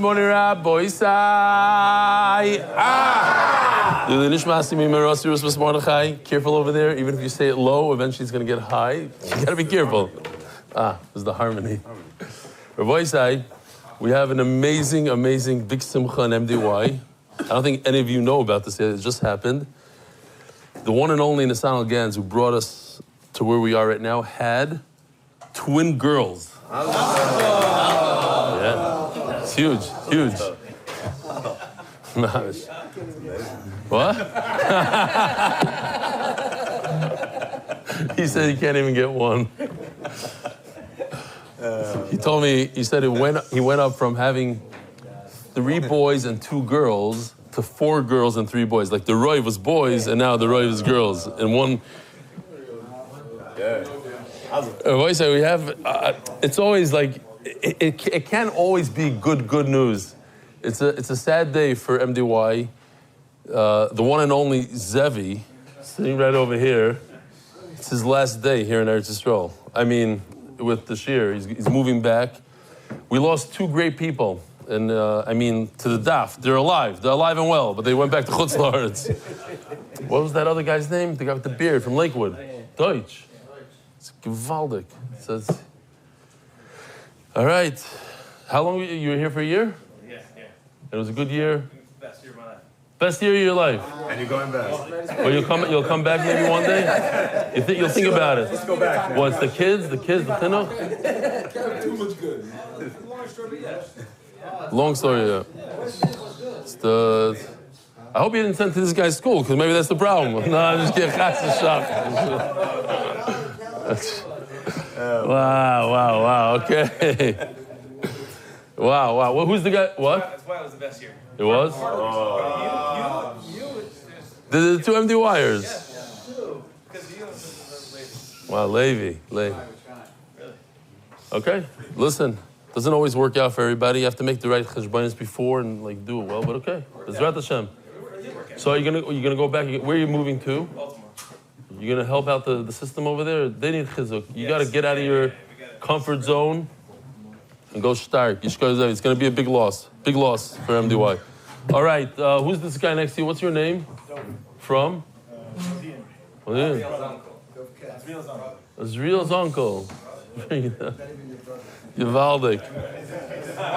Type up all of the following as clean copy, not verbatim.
morning, Rabbi Isai. Careful over there. Even if you say it low, eventually it's going to get high. You got to be careful. This is the harmony. Rabbi Isai, we have an amazing, amazing big simcha in MDY. I don't think any of you know about this yet. It just happened. The one and only Nissan Gans, who brought us to where we are right now, had twin girls. Yeah, it's huge, huge. What? He said he can't even get one. He told me, he said he went up from having 3 boys and 2 girls to 4 girls and 3 boys. Like the Roy was boys and now the Roy is girls. And one. Yeah. We have, it's always like, it can't always be good news. It's a sad day for MDY. The one and only Zevi, sitting right over here, it's his last day here in Eretz Yisrael. I mean, with the Shir, he's moving back. We lost 2 great people. And I mean, to the Daf, they're alive and well, but they went back to Chutz La'aretz. What was that other guy's name? The guy with the beard from Lakewood. Deutsch. It's gewaldig. It says, all right. How long you were here for a year? Yeah. It was a good year? Best year of my life. Best year of your life. And you're going back. Well, you'll come back maybe one day? You'll think about it. Let's go back. What's the kids, the Tino? Too much good. Long story, yeah. It's I hope you didn't send to this guy's school, because maybe that's the problem. No, I'm just kidding. That's a shock. Wow, okay. Wow. Well, who's the guy? What? That's why it was the best year. It was? The 2 MD wires. Wow, Levi. Okay, listen. Doesn't always work out for everybody. You have to make the right cheshbonos before and do it well, but okay. Bezrat Hashem. So are you gonna go back? Where are you moving to? Baltimore. You're gonna help out the system over there? They need chizuk. You gotta get out of your comfort zone and go stark. It's gonna be a big loss. Big loss for MDY. All right, who's this guy next to you? What's your name? From? Azriel's uncle. Yivaldik.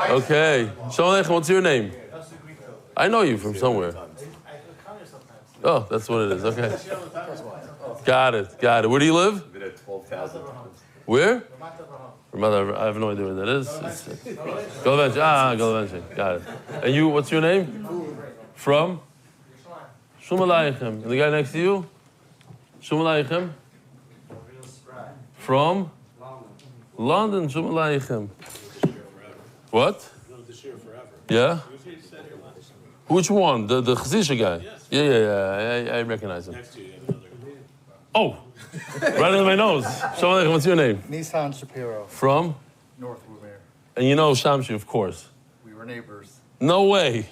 Okay. Shalom Aleichem, what's your name? I know you from somewhere. Oh, that's what it is. Okay. Got it. Where do you live? Where? I have no idea where that is. Golovenchik. Got it. And you, what's your name? From? Shalom Aleichem. And the guy next to you? Shalom Aleichem. From? London. Shalom Aleichem. What? Yeah? Which one? The Chazisha guy? Yeah. I recognize him. Next to you, you have another guy. Oh! Right under my nose. Shalom Aleichem, what's your name? Nissan Shapiro. From? North Woomere. And you know Shamshi, of course. We were neighbors. No way.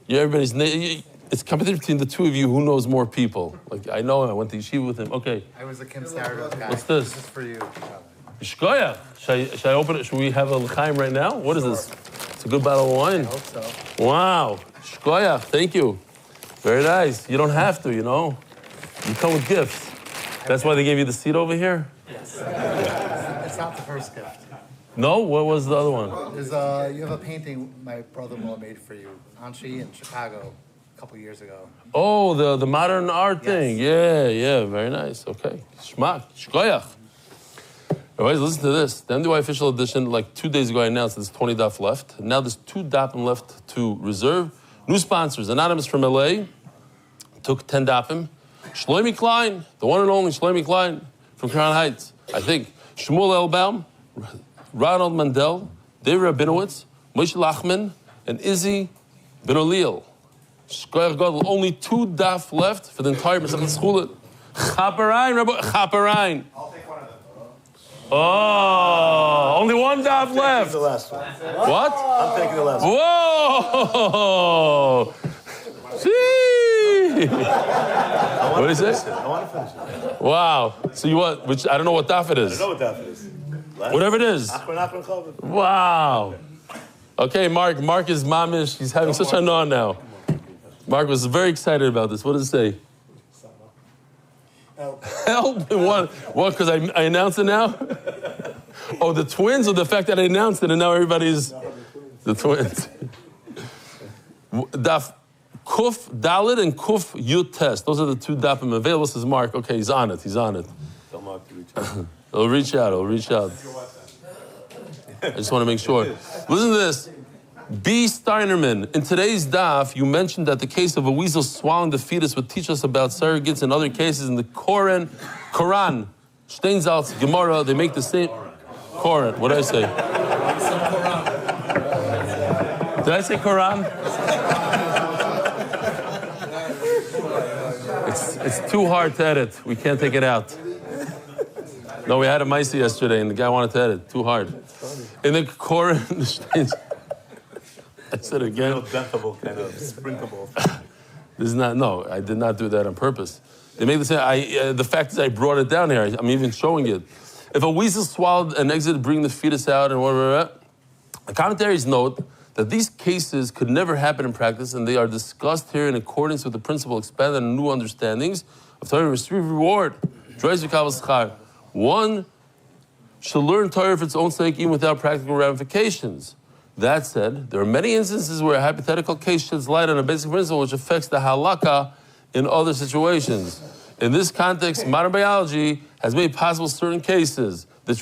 Everybody's it's competition between the 2 of you who knows more people. I know him, I went to yeshiva with him. Okay. I was the Kim Sardos guy. What's this? This is for you. Shkoya. Should I open it? Should we have a l'chaim right now? What is this? It's a good bottle of wine. I hope so. Wow. Shkoya. Thank you. Very nice. You don't have to, you know. You come with gifts. That's why they gave you the seat over here? Yes. It's not the first gift. No? What was the other one? There's you have a painting my brother-in-law made for you, Anshi, in Chicago a couple years ago. Oh, the modern art thing. Yeah. Very nice. Okay. Shmak. Shkoyach. All right, listen to this. The MDY official edition, 2 days ago, I announced there's 20 daf left. Now there's 2 dapim left to reserve. New sponsors. Anonymous from LA took 10 dapim. Shlomi Klein, the one and only Shlomi Klein from Crown Heights, I think. Shmuel Elbaum, Ronald Mandel, David Rabinowitz, Moshe Lachman, and Izzy Ben Oliel. Shkoyach Gadol, only 2 daf left for the entire Masechet Schulin. Chaperein, Rabbi, Chaperein. I'll take one of them. Oh, only 1 daf left. The last one. What? I'm taking the last one. Whoa! What did he say? I want to finish it. Wow. So you what? Which I don't know what daf it is. I know what that is. Whatever it is. Wow. Okay, Mark. Mark is mamish. He's having such a no now. Mark was very excited about this. What does it say? Help. What? Because I announced it now? Oh, the twins, or the fact that I announced it and now everybody's the twins. Daf Kuf Dalit and Kuf Yut Test. Those are the two dafim available. Says Mark. Okay, he's on it. Tell Mark to reach out. He'll reach out. I just want to make sure. Listen to this. B. Steinerman, in today's daf, you mentioned that the case of a weasel swallowing the fetus would teach us about surrogates and other cases in the Quran, Steinsaltz, Gemara, they make the same. Quran, what did I say? Did I say Quran? It's too hard to edit. We can't take it out. No, we had a Maisi yesterday and the guy wanted to edit. Too hard. In the Quran, I said it again. Deathable, kind of sprintable. This is not, no, I did not do that on purpose. They made the same, the fact is I brought it down here. I'm even showing it. If a weasel swallowed an exit to bring the fetus out and whatever, the commentaries note that these cases could never happen in practice and they are discussed here in accordance with the principle expanded and new understandings of Torah and receive reward. One should learn Torah for its own sake even without practical ramifications. That said, there are many instances where a hypothetical case sheds light on a basic principle which affects the halakha in other situations. In this context, modern biology has made possible certain cases, the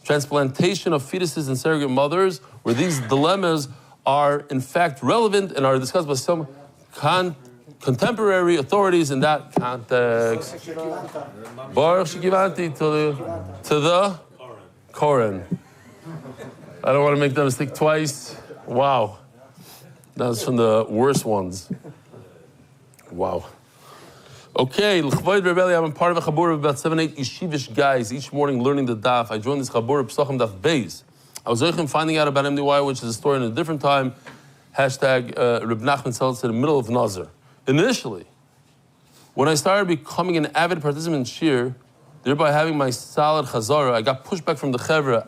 transplantation of fetuses and surrogate mothers, where these dilemmas are in fact relevant and are discussed by some contemporary authorities in that context. Baruch Shekivanti to the Koran. I don't want to make that mistake twice. Wow. That was from the worst ones. Wow. Okay, L'chvoid Rebelli, I'm part of a chabur of about 7-8 yeshivish guys each morning learning the daf. I joined this chabur of Psachim Daf Beis. I was finding out about MDY, which is a story in a different time. Hashtag Reb Nachman Seltz in the middle of Nazar. Initially, when I started becoming an avid participant in Shir, thereby having my solid chazara, I got pushback from the chevra.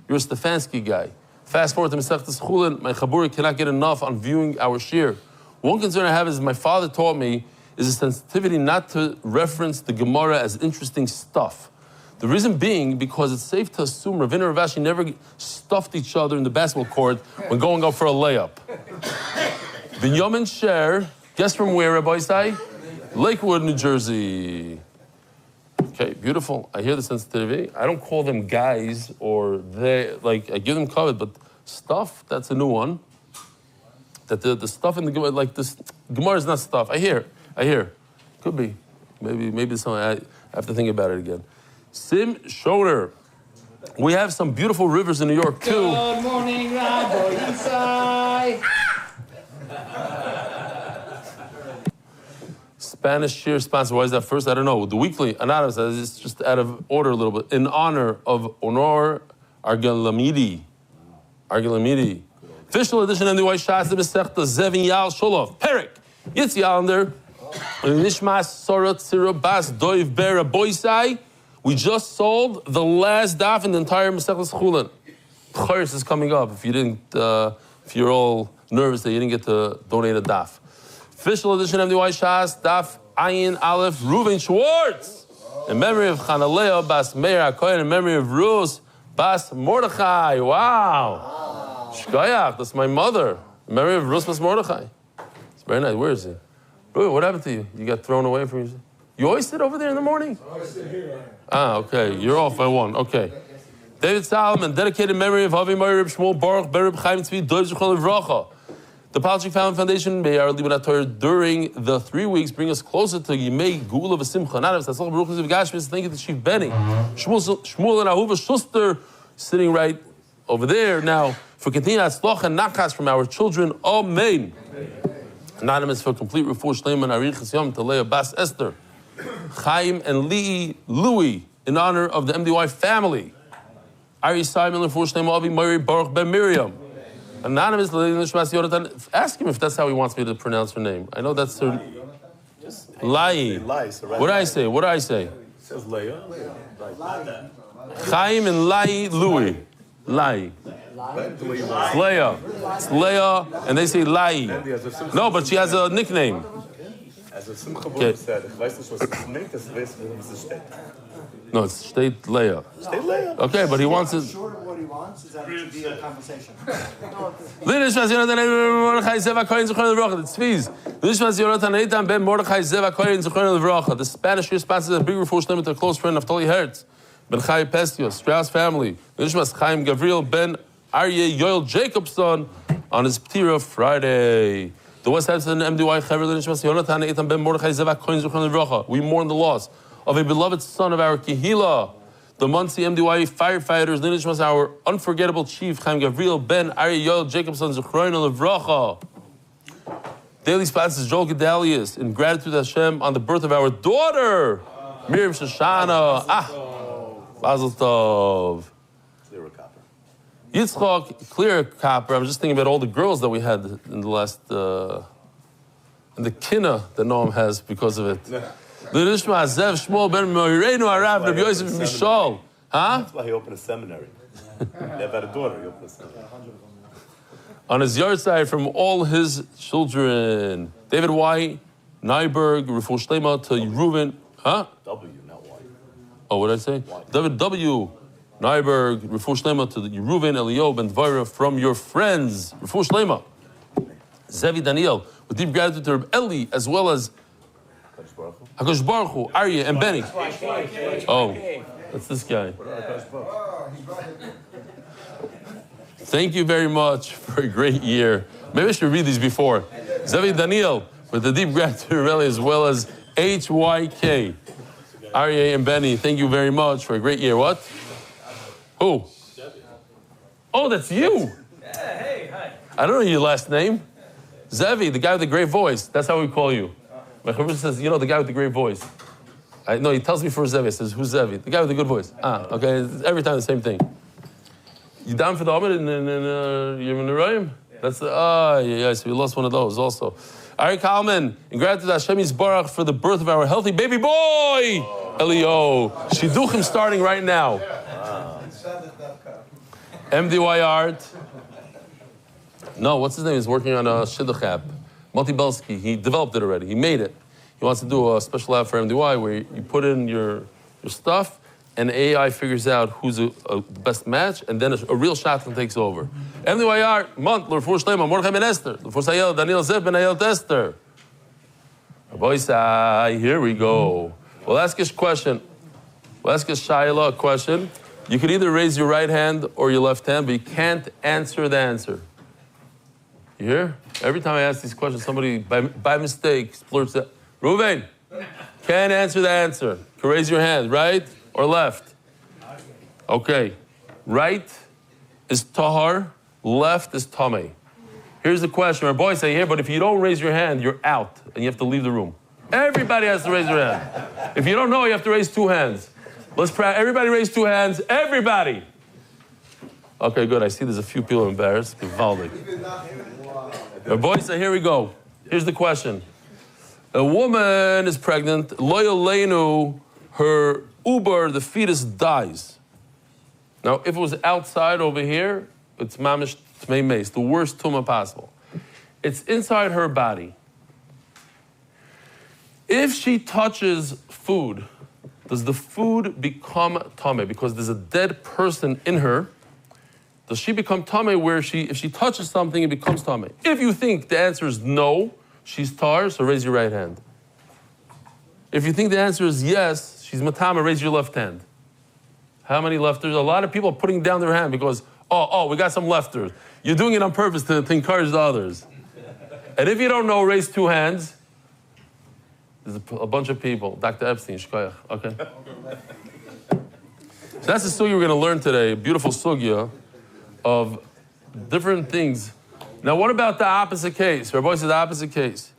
You're a Stefansky guy. Fast forward to Masechtas Chullin, my chabura cannot get enough on viewing our shir. One concern I have is my father taught me is a sensitivity not to reference the Gemara as interesting stuff. The reason being because it's safe to assume Ravina and Ravashi never stuffed each other in the basketball court when going up for a layup. Binyamin Sher, guess from where, Rabbi Isai? Lakewood, New Jersey. Okay, beautiful. I hear the sensitivity. I don't call them guys or they, like, I give them covet, but stuff, that's a new one. That the stuff in the Gemara, like this, Gemara is not stuff. I hear. Could be. Maybe something, I have to think about it again. Sim Shoner. We have some beautiful rivers in New York, too. Good morning, Rabbi Isai. Spanish Shir sponsor. Why is that first? I don't know. The weekly anonymous. It's just out of order a little bit. In honor of Honor Argalamidi. Official edition of the White Shas the Masechta Zevin Yal Sholov. Perik. Yitzi Allender. Nishmas Sorot Sira Bas Doiv Bera Boisai. We just sold the last daf in the entire Masechta Chullin. Charis is coming up. If you didn't, if you're all nervous that you didn't get to donate a daf. Official edition of the White Shas, Daf Ayin Aleph Reuven Schwartz. In memory of Chanaleo Bas Meir HaKohen, in memory of Rus Bas Mordechai. Wow. Shkoyach, that's my mother. In memory of Rus Bas Mordechai. It's very nice. Where is he? Bro, what happened to you? You got thrown away from you? You always sit over there in the morning? I sit here. Okay. You're off by one. Okay. David Solomon, dedicated memory of Havi Mori Reb Shmuel Baruch Bereb Chaim Tzvi Dov Zechol Livracha. The Palchik Foundation, may our Libana Torah during the 3 weeks bring us closer to Yimei Gula V'Simcha. Nanav, Tatzlach Baruch Ziv Gashmis, thank you to Chief Benny. Shmuel and Ahuva Schuster, sitting right over there now, for continued Atzlach and Nachas from our children. Amen. Anonymous for complete refuah shleim and arichas yom to Leah Bas Esther. Chaim and Louis, in honor of the MDY family. Ari Simon refuah shleim Avi Mary Baruch Ben Miriam. Anonymous, ask him if that's how he wants me to pronounce her name. I know that's her. Lai. What did I say? It says Leah. Chaim and Lai Louis. Lai. It's Leah. It's Leah, and they say Lai. No, but she has a nickname. As a Simcha Bruder said, ich weiß nicht, was es meint, ich weiß, worum es steht. No, it's steht Leah. Steht Leah. Okay, but he wants it. Short of what he wants is that it to be a conversation. The Spanish response is a big refuah shleima to a close friend, Naftali Hertz, Ben Chai Pestio, Strauss family. Nishmas Chaim Gabriel Ben Aryeh Yoel Jacobson on his Ptira Friday. The West Hampton MDY Chaver Nishmas Yonatan Eitan Ben Mordechai Zeva Kohen Zichron Levracha. We mourn the loss of a beloved son of our Kehila, the Muncie MDY firefighters, Nishmas, our unforgettable chief, Chaim Gabriel Ben Aryeh Yoel Jacobson Zichron Levracha. Daily sponsors Joel Gedalius in gratitude to Hashem on the birth of our daughter, Miriam Shoshana. Mazel Tov. Clear copper. Yitzchak, clear copper. I'm just thinking about all the girls that we had in the last, and the kinna that Noam has because of it. That's why he opened a seminary. They had a daughter, he opened a seminary. On his yard side from all his children. David Y. Nyberg, Refuah Shlema to Reuven. Huh? W, not Y. Oh, what did I say? David W. Nyberg, Refuah Shlema to Reuven, Elio, Ben Dvara from your friends. Refuah Shlema. Zevi Daniel, with deep gratitude to Reb Eli, as well as Hakadosh Baruch Hu, Aryeh, and Benny. Oh, that's this guy. Thank you very much for a great year. Maybe I should read these before. Zevi Daniel, with the deep gratitude to Reb Eli, as well as HYK. Aryeh and Benny, thank you very much for a great year. What? Who? Oh, that's you. Yeah, hey, hi. I don't know your last name. Zevi, the guy with the great voice. That's how we call you. My chaver says, you know, the guy with the great voice. No, he tells me for Zevi. He says, who's Zevi? The guy with the good voice. Okay. It's every time the same thing. You down for the Amid in Yemen? That's yeah, so we lost one of those also. All right, Kalman, in gratitude to Hashem Yisbarach for the birth of our healthy baby boy, Elio. Shidduchim starting right now. MDY Art. No, what's his name? He's working on a Shidduch app. Moti Belsky, he developed it already. He made it. He wants to do a special app for MDY where you put in your stuff and AI figures out who's the best match, and then a real shotgun takes over. MDY Art, month, L'Refuah Shlema, Mordechai Ben Esther, L'Refuah Sayel, Daniel Zev Ben Ayel Esther. Boy, here we go. We'll ask a question. We'll ask a Shaila a question. You can either raise your right hand or your left hand, but you can't answer the answer. You hear? Every time I ask these questions, somebody, by mistake, splurts out. Reuven, can't answer the answer. You can raise your hand, right or left? Okay. Right is tahar, left is tameh. Here's the question. Our boys say here, but if you don't raise your hand, you're out, and you have to leave the room. Everybody has to raise their hand. If you don't know, you have to raise two hands. Let's practice. Everybody raise two hands. Everybody. Okay, good. I see there's a few people embarrassed. Gewaldig. Our boys say, here we go. Here's the question. A woman is pregnant. Loyal Leinu, her uber, the fetus dies. Now, if it was outside over here, it's mamish tmei meis, the worst tumah possible. It's inside her body. If she touches food, does the food become tameh? Because there's a dead person in her. Does she become tameh where if she touches something, it becomes tameh? If you think the answer is no, she's tar, so raise your right hand. If you think the answer is yes, she's matama, raise your left hand. How many lefters? A lot of people are putting down their hand because, we got some lefters. You're doing it on purpose to encourage the others. And if you don't know, raise two hands. There's a bunch of people. Dr. Epstein, shkoyach, okay? So that's the sugya we're going to learn today, a beautiful sugya of different things. Now, what about the opposite case? Rabbi says the opposite case.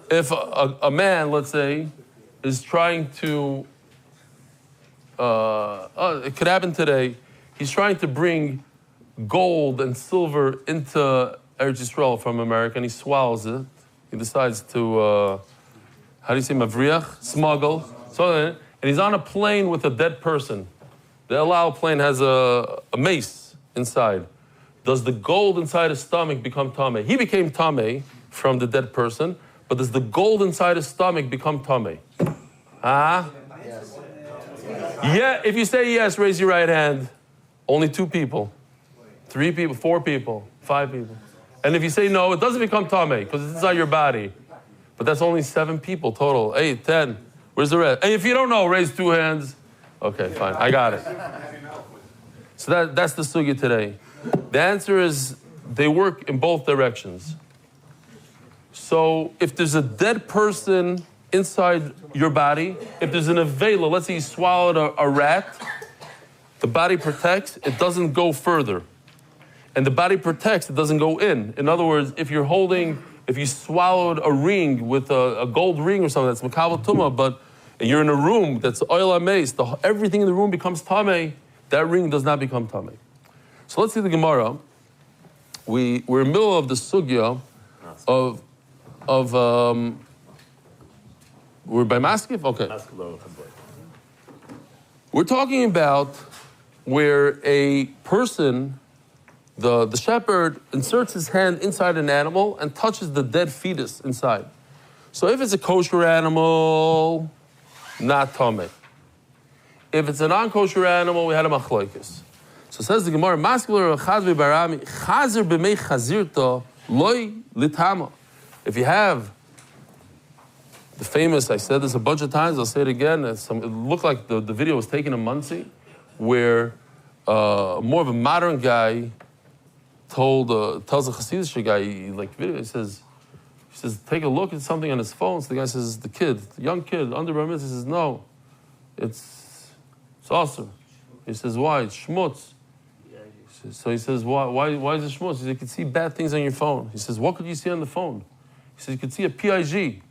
If a man, let's say, is trying to, it could happen today, he's trying to bring gold and silver into Eretz Yisrael from America, and he swallows it. He decides to, how do you say, mavriach? Smuggle. So, and he's on a plane with a dead person. The El Al plane has a mace. inside. Does the gold inside his stomach become tamei? He became tamei from the dead person, but does the gold inside his stomach become tamei? Huh? Yes. Yeah, if you say yes, raise your right hand. Only 2 people, 3 people, 4 people, 5 people. And if you say no, it doesn't become tamei because it's inside your body. But that's only 7 people total, 8, 10. Where's the rest? And if you don't know, raise 2 hands. Okay, fine, I got it. So that's the sugya today. The answer is they work in both directions. So if there's a dead person inside your body, if there's an avela, let's say you swallowed a rat, the body protects, it doesn't go further. And the body protects, it doesn't go in. In other words, if you swallowed a ring with a gold ring or something, that's makabel tumah, but and you're in a room that's oil amaze, everything in the room becomes tamei, that ring does not become tamei. So let's see the Gemara. We're in the middle of the sugya we're by Maskif? Okay. We're talking about where a person, the shepherd, inserts his hand inside an animal and touches the dead fetus inside. So if it's a kosher animal, not tamei. If it's a non-kosher animal, we had a machlokes. So it says the Gemara, Maskil Chazvi Barami, Chazer b'mei chazirta loy litama. If you have the famous, I said this a bunch of times, I'll say it again, it looked like the video was taken in Muncie, where more of a modern guy tells a Hasidic guy, he says, take a look at something on his phone. So the guy says, the young kid, under bar mitzvah, he says, no, it's awesome. He says, why? It's schmutz. So he says, why is it schmutz? He says, you can see bad things on your phone. He says, what could you see on the phone? He says, you could see a PIG.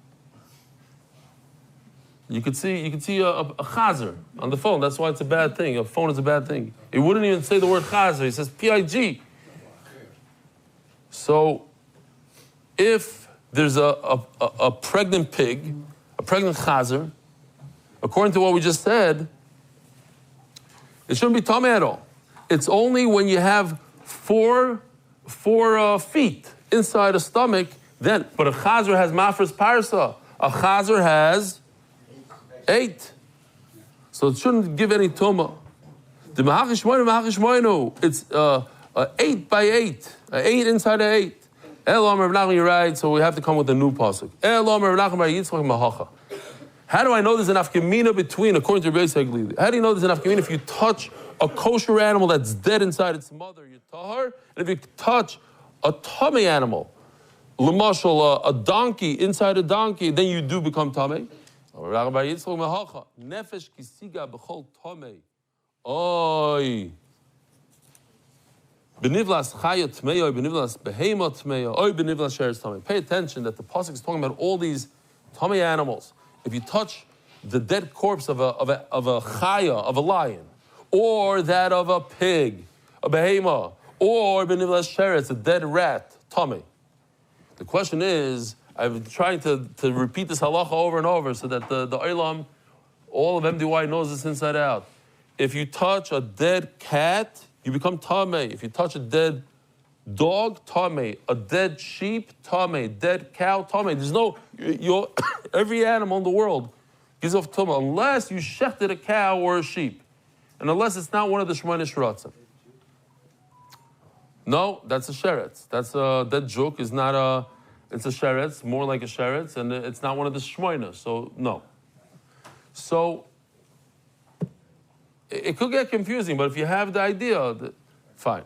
You could see a chazer on the phone. That's why it's a bad thing. A phone is a bad thing. He wouldn't even say the word chazer. He says PIG. So if there's a pregnant pig, a pregnant chazer, according to what we just said, it shouldn't be tamei at all. It's only when you have four feet inside a stomach, then. But a chazer has mafres parsa. A chazer has 8. So it shouldn't give any tumah. The mahachishmoinu, it's 8 by 8. 8 inside of 8. You're right, so we have to come with a new pasuk. How do I know there's an afkamina between, according to Rabbi Yisrael? How do you know there's an afkamina if you touch a kosher animal that's dead inside its mother, you're tahar? And if you touch a tamei animal, l'mashal, a donkey inside a donkey, then you do become tamei. Nefesh kisiga b'chol tamei. Oy. Benivlas chaya tmei, oy benivlas behema tmei, oy benivlas sheres tamei. Pay attention that the pasuk is talking about all these tamei animals. If you touch the dead corpse of a chaya, of a lion, or that of a pig, a behema, or benivlas sheres, a dead rat, tamei. The question is, I've been trying to repeat this halacha over and over so that the olam, all of MDY knows this inside out. If you touch a dead cat, you become tamei. If you touch a dead dog, tamei. A dead sheep, tamei. Dead cow, tamei. There's no, every animal in the world gives off tumah unless you shechted a cow or a sheep. And unless it's not one of the Shemona Shiratzim. No, that's a sheretz. That's a dead juk is not a, it's a sheretz, more like a sheretz, and it's not one of the Shemona, so no. So, it could get confusing, but if you have the idea, fine.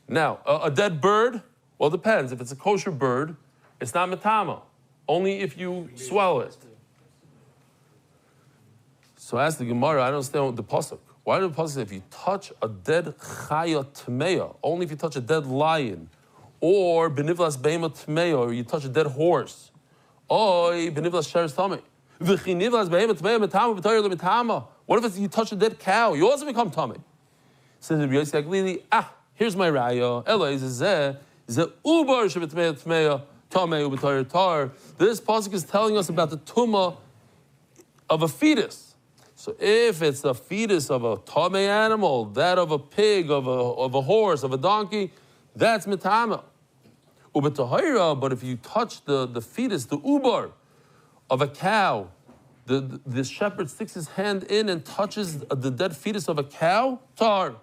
Now, a dead bird, well, it depends. If it's a kosher bird, it's not metama, only if you swallow it. So ask the Gemara, I don't understand the pasuk. Why did the pasuk say if you touch a dead chaya tmeya, only if you touch a dead lion, or benivlas beima tmeya, or you touch a dead horse, or benivlas sheres tamei. V'chinivlas beima tmeya metama v'toyer lemitama. What if you touch a dead cow? You also become tamei. Says Rabbi Yossi Aglili, here's my raya. Eloi zeh ubar shebetmeya tmeya tamei u'b'toyer tar. This pasuk is telling us about the tumah of a fetus. So if it's a fetus of a tamei animal, that of a pig, of a horse, of a donkey, that's mitama. But if you touch the fetus, the ubar of a cow, the shepherd sticks his hand in and touches the dead fetus of a cow, tar.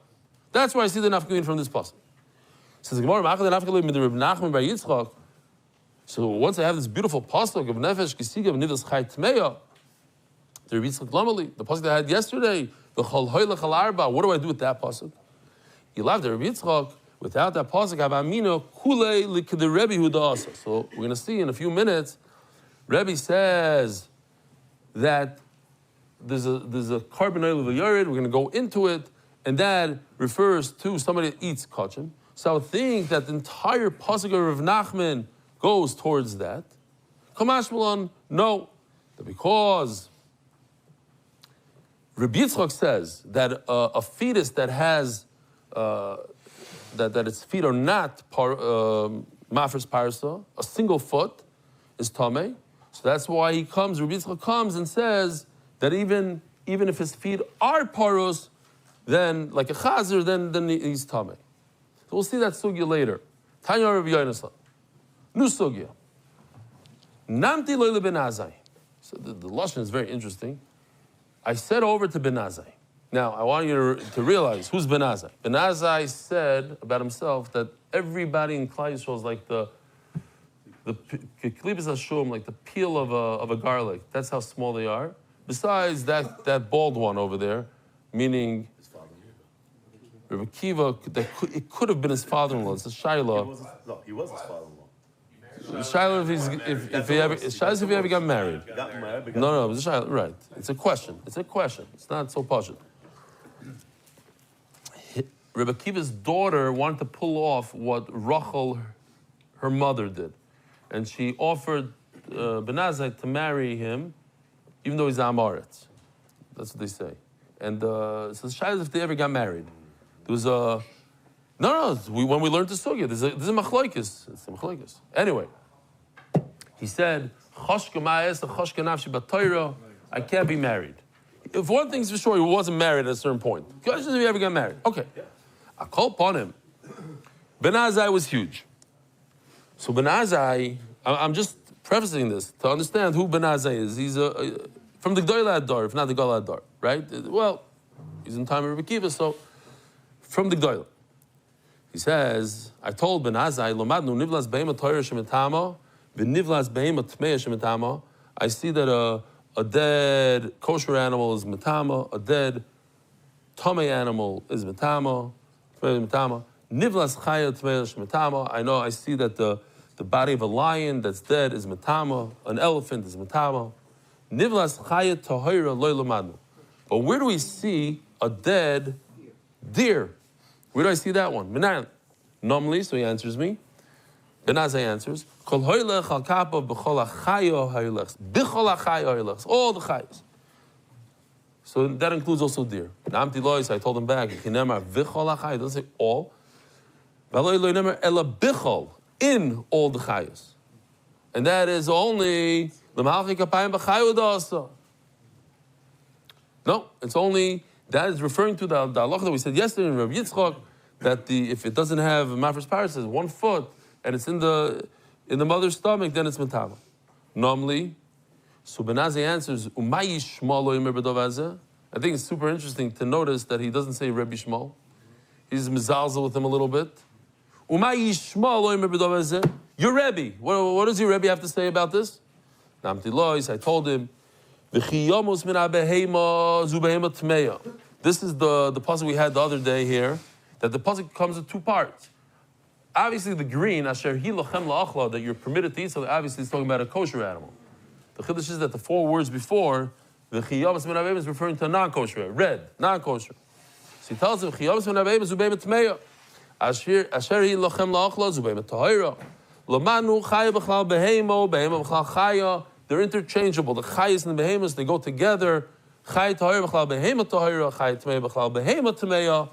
That's why I see the nafkamin from this pasuk. Says Gemara, so once I have this beautiful pasuk of nefesh kisiga v'nivas chay tmeya, the Rebbe Yitzchak Lamali, the pasuk that I had yesterday, the chol hoy lechal arba. What do I do with that pasuk? You love the Rebbe Yitzchak. Without that pasuk, avamino kulei liked Rebbe hudasa. So we're going to see in a few minutes. Rebbe says that there's a carbon oil of a yared. We're going to go into it, and that refers to somebody that eats kachim. So I would think that the entire pasuk of Rav Nachman goes towards that. Kamash Malon, no, that because Rabbi Yitzchak says that a fetus that has that its feet are not mafres parsa, a single foot is tamei. So that's why Rabbi Yitzchak comes and says that even if his feet are paros, then like a chazer, then he's tamei. So we'll see that sugya later. Tanya Rabbi Yonasan. New sugya. Namti loyle ben Azai. So the lashon is very interesting. I said over to Ben Azai. Now, I want you to realize who's Ben Azai. Ben Azai said about himself that everybody in Klal Yisrael is like the klibas hashum, like the peel of a garlic. That's how small they are. Besides that bald one over there, meaning Rebbe Kiva, it could have been his father-in-law. It's a Shaila. He was his father-in-law. Shaila if he ever got married. No, it was a Shaila. Right. It's a question. It's not so posh. Rebbe Kiva's daughter wanted to pull off what Rachel, her mother, did. And she offered Ben Azai to marry him, even though he's Amoritz. That's what they say. And so the Shaila if they ever got married. There was a... when we learned the sugya, there's a machlokes. It's a machlokes. Anyway, he said, I can't be married. If one thing's for sure, he wasn't married at a certain point. Questions if he ever got married. Okay. I call upon him. Ben Azai was huge. So Ben Azai, I'm just prefacing this to understand who Ben Azai is. He's from the Gdolei Adar, if not the Gdolei Adar, right? Well, he's in time of Rebbe Kiva, so from the Gdolei. He says, I told Ben Azai, Lomadnu nivlas be'ema toira shemetama, v'nivlas be'ema tmeya shemetama. I see that a dead kosher animal is metama, a dead tamei animal is metama, metama. Nivlas chaya tmeya shemetama. I see that the body of a lion that's dead is metama, an elephant is metama. Nivlas chaya tohira loy lomadnu. But where do we see a dead deer? Where do I see that one? Normally, so he answers me. Ben Azai answers, Kol hoylech al kapa b'chol achayo haylechs. B'chol achayo haylechs. All the chayos. So that includes also deer. Namti lois, I told him back, Kinemar v'chol achayo. It doesn't say all. V'aloi lo nemer ela b'chol. In all the chayos. And that is only l'malchi kapayim b'chayo da'asa. No, it's only... That is referring to the halacha that we said yesterday in Rabbi Yitzchak, that if it doesn't have mafresh paris, 1 foot, and it's in the mother's stomach, then it's metama. Normally, so Ben Azai answers, Umayi Shmuel lo yimer b'dov hazeh. I think it's super interesting to notice that he doesn't say Rebbe Shmuel. He's mizalzel with him a little bit. Umayi Shmuel lo yimer b'dov hazeh. Your Rebbe. What does your Rebbe have to say about this? Namti lois, I told him, this is the puzzle we had the other day here, that the puzzle comes in 2 parts. Obviously, the green, asher hi lachem la'achla, that you're permitted to eat, so obviously it's talking about a kosher animal. The chiddush is that the 4 words before, the chiyamas min habeim is referring to a non-kosher, red, non-kosher. So he tells him, chiyamas min habeim is ubeim tmeya. Asher hi lachem la'achla is ubeim tahira. Lamanu chaya b'chlal behemo, behemo b'chlal chaya. They're interchangeable. The chayas and the behemoths, they go together. Chay tahira b'chlal behema tahira, chay tmeya b'chlal behema tmeya.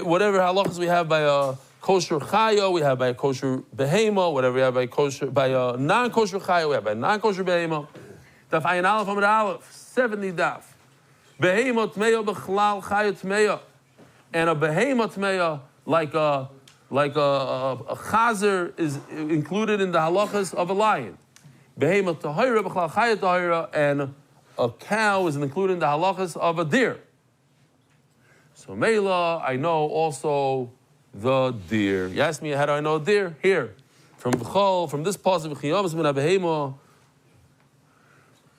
Whatever halachas we have by a kosher chaya, we have by a kosher behema. Whatever we have by a non-kosher chaya, we have by a non-kosher behema. Daf Ayin Aleph Amud Aleph, 70 daf. Behema tmeya b'chlal chaya tmeya. And a behema tmeya, like a chazer, is included in the halachas of a lion. Behema tahira b'chlal chaya tahira, and a cow is included in the halachas of a deer. So Mela, I know also the deer. You ask me, how do I know a deer? Here, from B'chol, from this pasuk, V'chiyamas min ha-behema,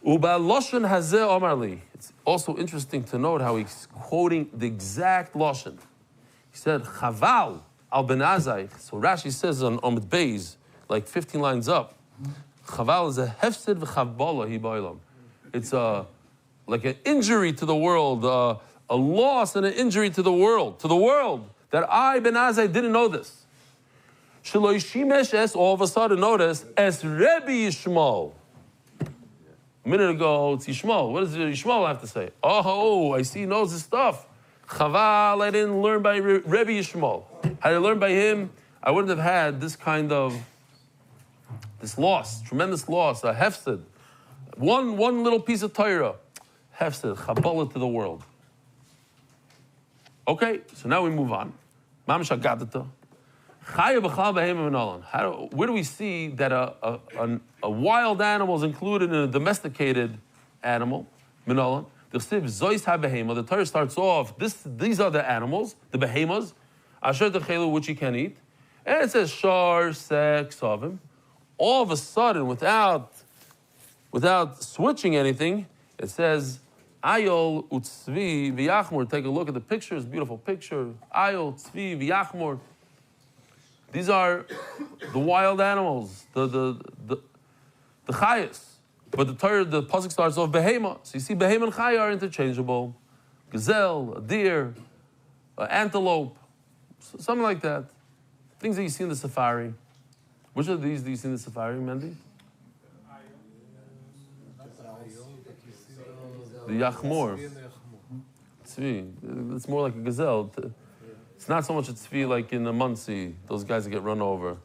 Uba Loshen Hazeh Omarli. It's also interesting to note how he's quoting the exact Loshen. He said, Chaval al ben Azai. So Rashi says on Omid Beis, like 15 lines up, Chaval is a hefsed v'chavbala hi ba'olam. It's like an injury to the world, a loss and an injury to the world, that I, Ben Azai, didn't know this. Shelo yishimesh es, all of a sudden notice, es Rebbe Yishmael. A minute ago, it's Yishmael. What does Yishmael have to say? Oh, I see he knows his stuff. Chaval, I didn't learn by Rebbe Yishmael. Had I learned by him, I wouldn't have had this kind of, this loss, tremendous loss, a hefsed. One little piece of Torah, hefsed, chabala to the world. Okay, so now we move on. Mamish agadata. Chaya b'chal behema v'nolan. Where do we see that a wild animal is included in a domesticated animal? V'nolan. The Torah starts off, these are the animals, the behemoths, asher techelu, which you can eat. And it says, shar, sex, of him. All of a sudden, without switching anything, it says, ayol utzvi v'yachmor. Take a look at the picture, it's a beautiful picture. Ayol, tzvi, v'yachmor. These are the wild animals, the chayas. But the Torah, the pasuk starts off behema. So you see, behema and chaya are interchangeable. Gazelle, a deer, an antelope, something like that. Things that you see in the safari. Which of these do you see in the safari, Mendy? The yachmor. Tzvi. It's more like a gazelle. It's not so much a tzvi like in the Muncie, those guys that get run over.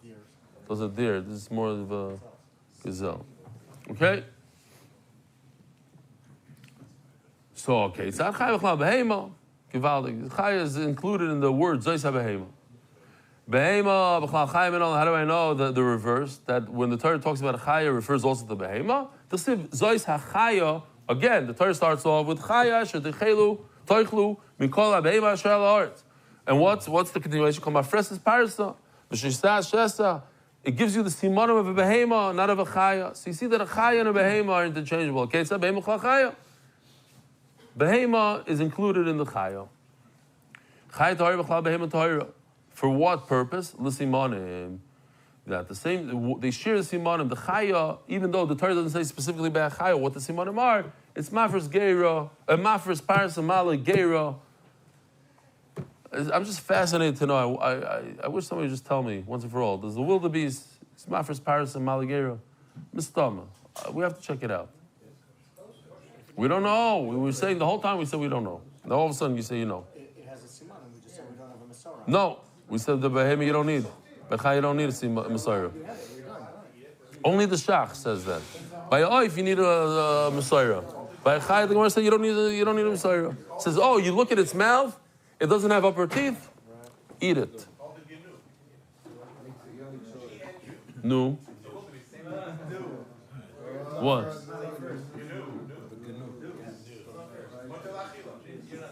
Those are deer. This is more of a gazelle. Okay? So, okay. It's not chaya b'chlal behema. Givaldik. Chaya is included in the word zois ha-behema. Behema, b'chlal chaya minol. How do I know the reverse? That when the Torah talks about chaya, it refers also to behema. The siv zois ha-chaya, again, the Torah starts off with chaya, shetichelu, toichlu, mikol ha-behema asher al-haaretz. And what's the continuation? Called mafresis parsa, v'shishtas shesa. It gives you the simanim of a behema, not of a chaya. So you see that a chaya and a behema are interchangeable. Okay, it's a behema chal chaya. Behema is included in the chaya. Chaya tahira b'chlal behema tahira. For what purpose? L'simanim. That the same, they share the simanim. The chaya, even though the Torah doesn't say specifically by a chaya what the simanim are, it's mafres geira, mafres parsa mala geira. I'm just fascinated to know. I wish somebody would just tell me once and for all. Does the wildebeest, Smafres, Paris, and Malagera, Mistama? We have to check it out. We don't know. We were saying the whole time we said we don't know. Now all of a sudden you say you know. It has a siman, and we just said we don't have a Masorah. No, we said the behema you don't need. Bechai you don't need a Masorah. Only the Shach says that. By Oif you need a Masorah. By Chai the Gemara said you don't need a Masorah. It says, oh, you look at its mouth. It doesn't have upper teeth. Eat it. No. What?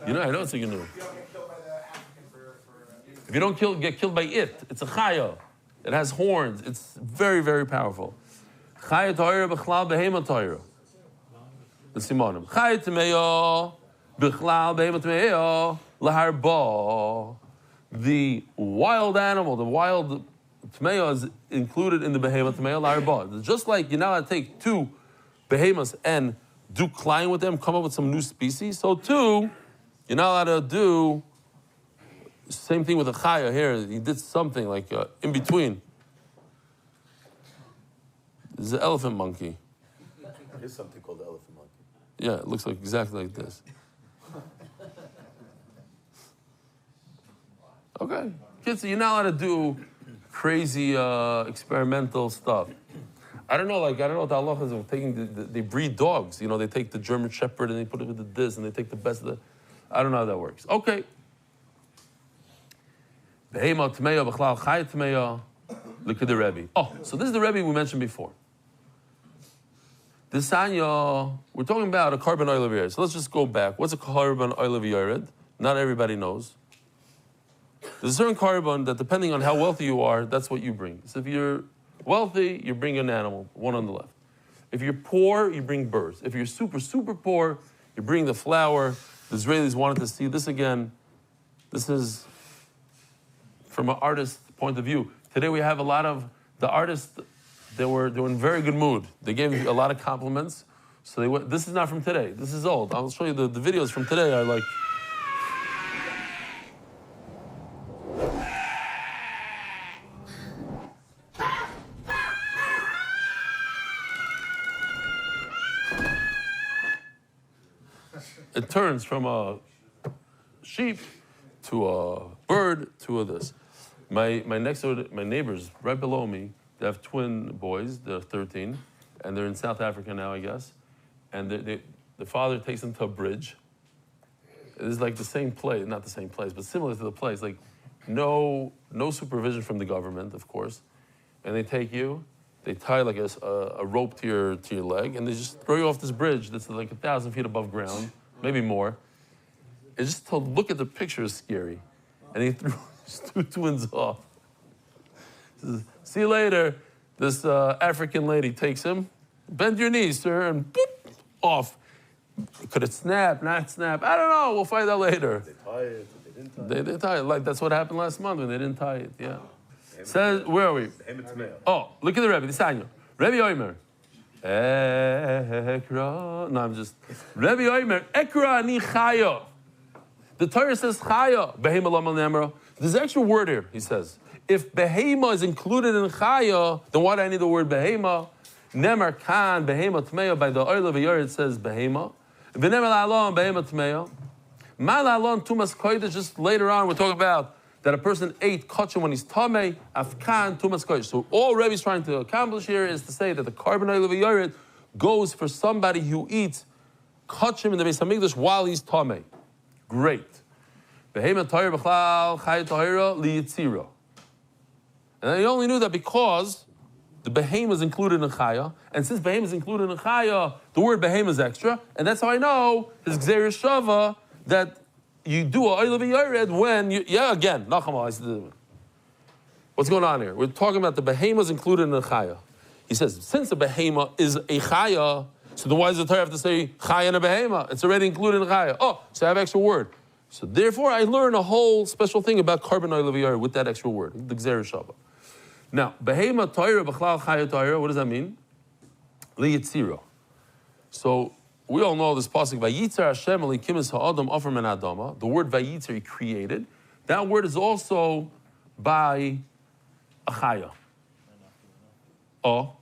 You know, I know it's a gnu. If you don't get killed by it, it's a chaya. It has horns. It's very, very powerful. Chaya ta'ira b'chlal behema ta'ira. The simonim. Chaya t'meya b'chlal behema t'meya. Laharba, the wild animal, the wild tmeya is included in the behema tmeya laharba. Just like you're not allowed to take two behemoths and do klein with them, come up with some new species, so too, you're not allowed to do same thing with a chaya here. He did something like in between. This is an elephant monkey. There's something called the elephant monkey. Yeah, it looks like exactly like this. Okay. Kids, you're not allowed to do crazy experimental stuff. I don't know what the halacha is of taking they breed dogs. You know, they take the German Shepherd and they put it with this, and they take the best of the. I don't know how that works. Okay. Behema tmeya b'chlal chay tmeya. Look at the Rebbe. Oh, so this is the Rebbe we mentioned before. This Anya, we're talking about a carbon oil of yared. So let's just go back. What's a carbon oil of yared? Not everybody knows. There's a certain carbon that, depending on how wealthy you are, that's what you bring. So if you're wealthy, you bring an animal, one on the left. If you're poor, you bring birds. If you're super, super poor, you bring the flour. The Israelis wanted to see this again. This is from an artist's point of view. Today we have a lot of the artists. They were in very good mood. They gave me a lot of compliments. So they went. This is not from today. This is old. I'll show you the videos from today. Are like. It turns from a sheep to a bird to a this. My neighbors right below me, they have twin boys. They're 13, and they're in South Africa now, I guess. And the father takes them to a bridge. It is like the same place, not the same place, but similar to the place. Like no supervision from the government, of course. And they take you. They tie like a rope to your leg, and they just throw you off this bridge that's like 1,000 feet above ground, maybe more. It's just to look at the picture is scary. And he threw his two twins off. He says, see you later. This African lady takes him. Bend your knees, sir, and boop, off. Could it snap, not snap? I don't know. We'll find out later. They tie it. They didn't tie it. They didn't tie it. Like that's what happened last month when they didn't tie it. Yeah. Says, where are we? Oh, look at the Rebbe. This Anya. Rebbe Omer. Ekra. No, I'm just. Rebbe Omer. Ekra ni chaya. The Torah says chaya. Behema lamal nemra. There's an extra word here. He says, if behema is included in chaya, then why do I need the word behema? Nemar kan behema tmeya. By the oil of a year it says behema. V'nemar la'alon behema tmeya. Ma la'alon tumas kodesh. Just later on we're talking about that a person ate kachim when he's tamei, afkan tumas kodesh. So all Rebbe is trying to accomplish here is to say that the carbon oil of a yored goes for somebody who eats kachim in the Beis Hamikdash while he's tamei. Great. Behema tahir b'chlal chay tahira liyitzira. And he only knew that because the behema is included in chaya, and since behema is included in chaya, the word behema is extra, and that's how I know his gzeir shava that you do a oil of a yored when you, again, what's going on here? We're talking about the behema is included in the chaya. He says, since the behema is a chaya, so then why does the Torah have to say chaya and a behema? It's already included in the chaya. Oh, so I have extra word. So therefore, I learn a whole special thing about carbon oil of a yored with that extra word, the gzeir shava. Now, behema toira b'chlal chaya toira, what does that mean? Liyitzira. So, we all know this pasuk, Vayitzer Hashem elikim ha'adam ofer men adama. The word Vayitzer, he created. That word is also by a chaya. Oh,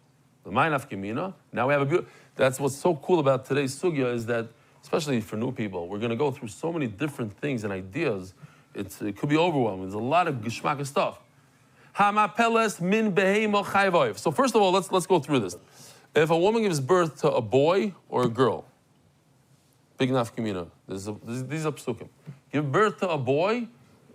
the ma'inaf kimina. Now we have that's what's so cool about today's sugya is that, especially for new people, we're going to go through so many different things and ideas. It could be overwhelming. There's a lot of geshmak stuff. Hamapeles min behema chayvoiv. So first of all, let's go through this. If a woman gives birth to a boy or a girl, big nafkamina. These are psukim. Give birth to a boy,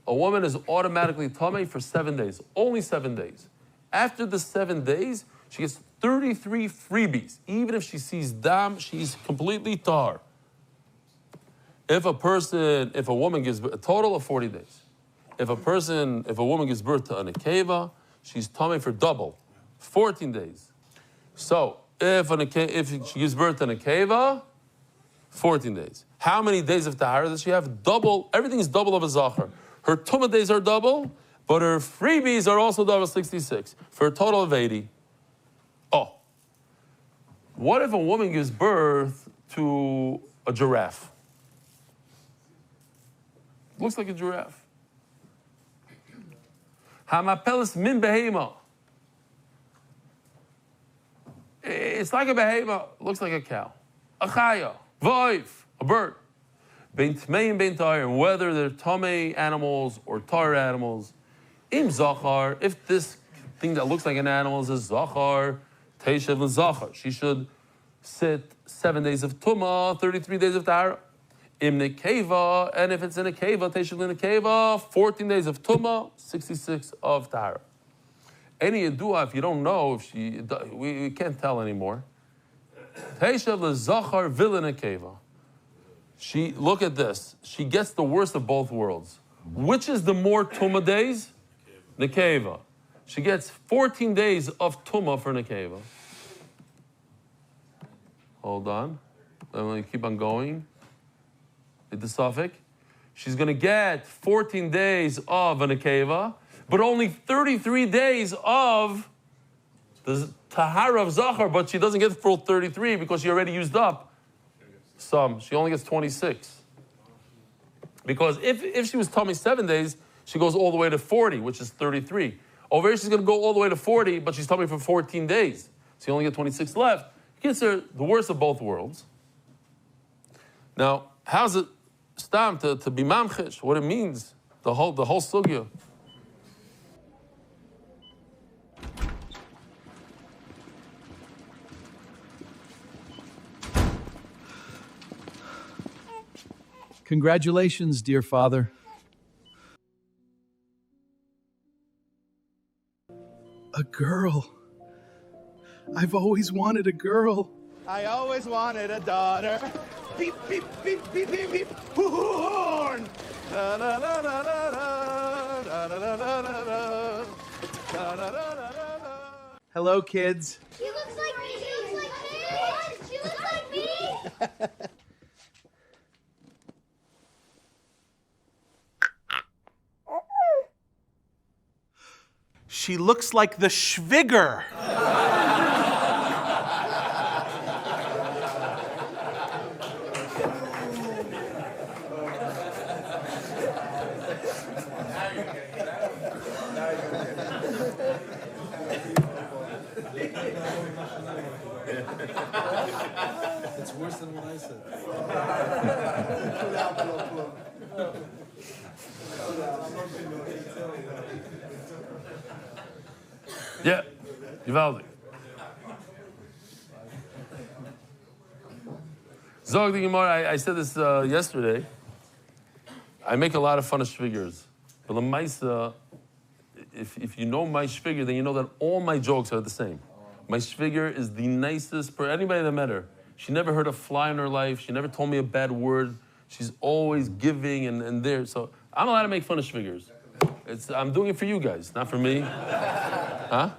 a woman is automatically tamei for 7 days. Only 7 days. After the 7 days, she gets 33 freebies. Even if she sees dam, she's completely tar. If a woman gives birth, a total of 40 days. If a woman gives birth to a nekeva, she's tamei for double, 14 days. So if she gives birth to a nekeva, 14 days. How many days of tahara does she have? Double. Everything is double of a zachar. Her tumah days are double, but her freebies are also double, 66, for a total of 80. Oh. What if a woman gives birth to a giraffe? Looks like a giraffe. Hamapelis min behema. It's like a behema. Looks like a cow. A chaya. Voif, a bird. Bein tmei and bein tahir, whether they're tamei animals or tar animals. Im zachar, if this thing that looks like an animal is a zachar, Teishev l'zachar. She should sit 7 days of tumah, 33 days of tahara. Im nekeva, and if it's in a keva, teishev l'nekeva, 14 days of tumah, 66 of tahara. Any yedua, if you don't know, if we can't tell anymore. Teishev l'zachar v'l'nekeva. Look at this. She gets the worst of both worlds. Which is the more tumah days? Nekeva. She gets 14 days of tumah for nekeva. Hold on. Let me keep on going. The suffix. She's going to get 14 days of a nekeva, but only 33 days of the tahara of zachar, but she doesn't get the full 33 because she already used up some. She only gets 26. Because if she was tummy 7 days, she goes all the way to 40, which is 33. Over here, she's going to go all the way to 40, but she's tummy for 14 days. So you only get 26 left. Gives her the worst of both worlds. Now, how's it stam to be mamchish? What it means, the whole sugya. Congratulations, dear father. A girl. I've always wanted a girl. I always wanted a daughter. Beep, beep, beep, beep, beep, beep. Horn! Da, da, da, da, da, da, da, da, da, da, da. Da, da, da, da, da. Hello, kids. She looks like me. She looks like me. She looks like me. She looks like the Schwigger. It's worse than what I said. Yeah, geweldig. Zog the Gemara, I said this yesterday. I make a lot of fun of shvigers. But the Maisa, if you know my shviger, then you know that all my jokes are the same. My shviger is the nicest person, anybody that met her. She never heard a fly in her life. She never told me a bad word. She's always giving and there. So I'm allowed to make fun of shvigers. I'm doing it for you guys, not for me. Huh?